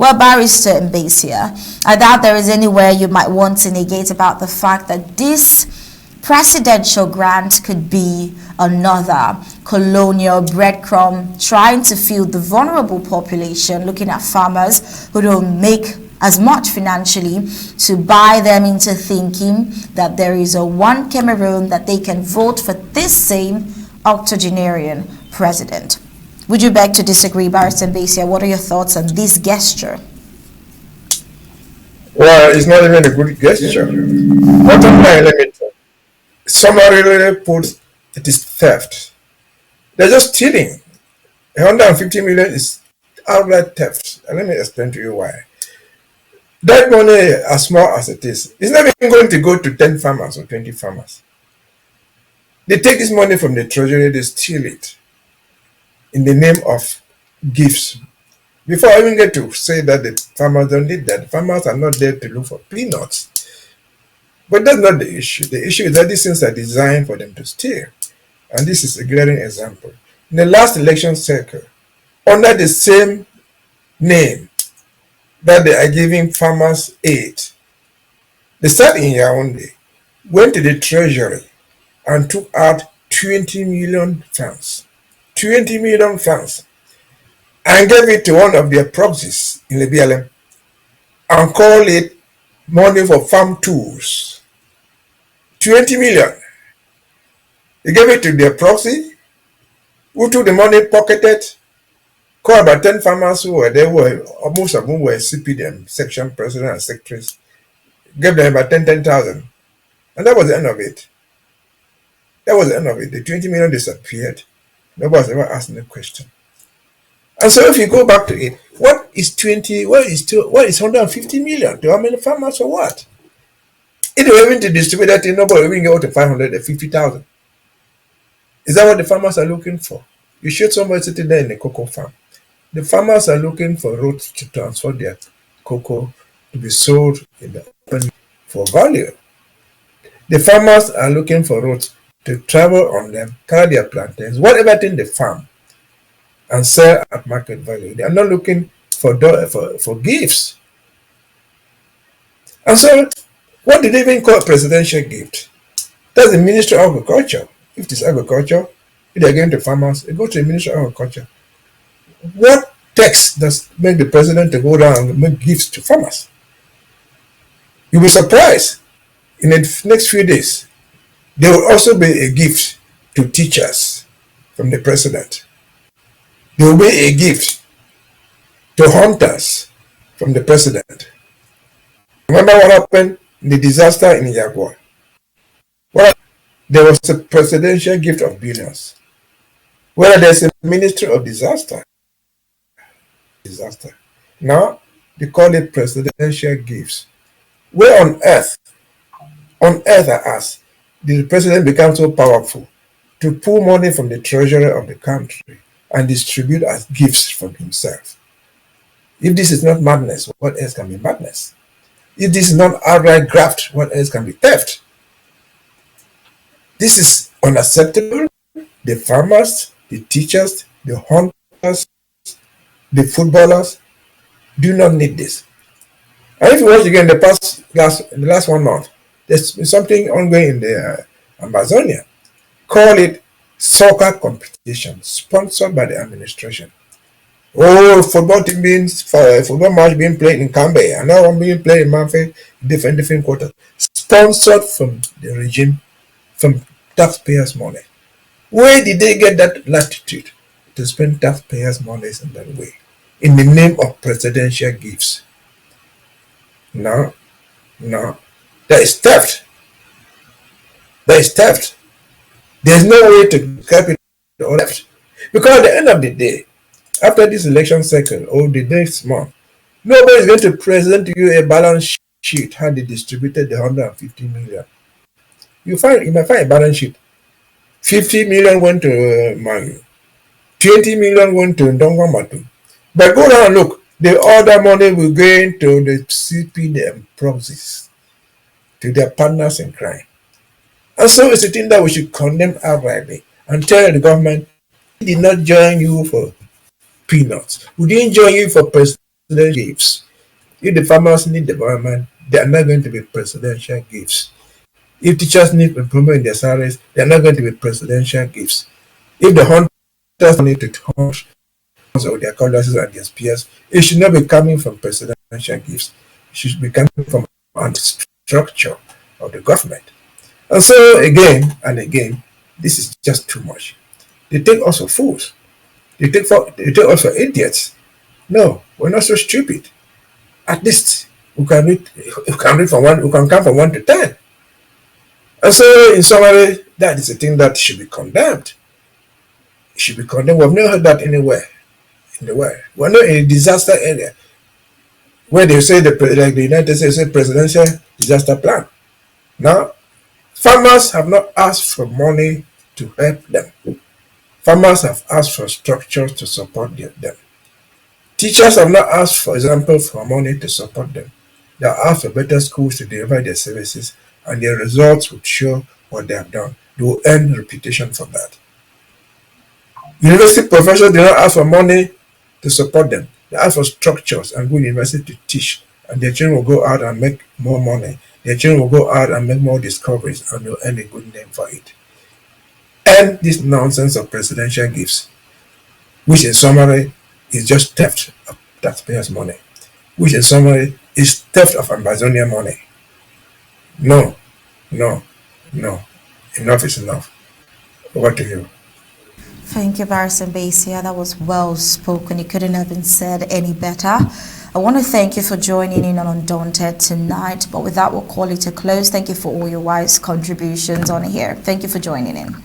Well, Barrister Mbeseha, I doubt there is anywhere you might want to negate about the fact that this presidential grant could be another colonial breadcrumb trying to feed the vulnerable population, looking at farmers who don't make as much financially, to buy them into thinking that there is a one Cameroon, that they can vote for this same octogenarian president. Would you beg to disagree, Barrister Mbeseha? What are your thoughts on this gesture? Well, it's not even a good gesture. Bottom line, let me tell you. Somebody really puts it is theft. They're just stealing. 150 million is outright theft. And let me explain to you why. That money, as small as it is, it's not even going to go to 10 farmers or 20 farmers. They take this money from the treasury, they steal it in the name of gifts. Before I even get to say that the farmers don't need that, the farmers are not there to look for peanuts. But that's not the issue. The issue is that these things are designed for them to steal. And this is a glaring example. In the last election cycle, under the same name that they are giving farmers aid, they sat in Yaoundé, went to the treasury and took out 20 million francs. 20 million francs, and gave it to one of their proxies in the BLM and called it money for farm tools. 20 million. They gave it to their proxy, who took the money, pocketed, called about 10 farmers who were there, most of whom were CPDM, section president and secretaries, gave them about 10,000. And that was the end of it. That was the end of it. The 20 million disappeared. Nobody's ever asked any question. And so if you go back to it, what is 150 million? To how many farmers or what? If they were even to distribute that thing, nobody will even go to 550,000. Is that what the farmers are looking for? You shoot somebody sitting there in a cocoa farm. The farmers are looking for roads to transfer their cocoa to be sold in the open for value. The farmers are looking for roads to travel on them, carry their plantains, whatever thing they farm, and sell at market value. They are not looking for gifts. And so, what do they even call a presidential gift? That's the Ministry of Agriculture. If it is agriculture, if they are going to farmers, they go to the Ministry of Agriculture. What text does make the president to go down and make gifts to farmers? You'll be surprised. In the next few days, there will also be a gift to teachers from the president. There will be a gift to hunters from the president. Remember what happened in the disaster in Jaguar? Well, there was a presidential gift of billions. Well, there's a ministry of disaster. Now, they call it presidential gifts. Where on earth I ask, did the president become so powerful to pull money from the treasury of the country and distribute as gifts from himself? If this is not madness, what else can be madness? If this is not outright graft, what else can be theft? This is unacceptable. The farmers, the teachers, the hunters, the footballers do not need this. And if you watch again in the last 1 month, there's been something ongoing in the Ambazonia. Call it soccer competition, sponsored by the administration. Oh, football match being played in Cambe, and now one being played in Manfe, different quarters. Sponsored from the regime, from taxpayers' money. Where did they get that latitude to spend taxpayers' money in that way? In the name of presidential gifts. No. That is theft. There's no way to cap it or theft. Because at the end of the day, after this election cycle or the next month, nobody is going to present to you a balance sheet how they distributed the 150 million. You might find a balance sheet. 50 million went to Mangu. 20 million went to Ndongwamatu. But go down and look. The other money will go into the CPDM proxies, to their partners in crime. And so it's a thing that we should condemn outrightly and tell the government, we did not join you for peanuts. We didn't join you for gifts. If the farmers need development, they are not going to be presidential gifts. If teachers need improvement in their salaries, they are not going to be presidential gifts. If the hunters need to hunt or their cutlasses and their spears, it should not be coming from presidential gifts. It should be coming from the structure of the government. And so again and again, this is just too much. They take us for fools. They take us for idiots. No, we're not so stupid. At least we can read from one, we can count from 1 to 10. And so in summary, that is a thing that should be condemned. It should be condemned. We've never heard that anywhere in the world. We're not in a disaster area where they say like the United States say presidential disaster plan. Now, farmers have not asked for money to help them. Farmers have asked for structures to support them. Teachers have not asked, for example, for money to support them. They have asked for better schools to deliver their services, and their results would show what they have done. They will earn reputation for that. University professors did not ask for money to support them. They ask for structures and good university to teach, and their children will go out and make more money. Their children will go out and make more discoveries, and they'll earn a good name for it. And this nonsense of presidential gifts, which in summary is just theft of taxpayers' money, which in summary is theft of Ambazonian money. No, no, no. Enough is enough. Over to you. Thank you, Barrister Mbeseha. That was well spoken. You couldn't have been said any better. I want to thank you for joining in on Undaunted tonight. But with that, we'll call it a close. Thank you for all your wise contributions on here. Thank you for joining in.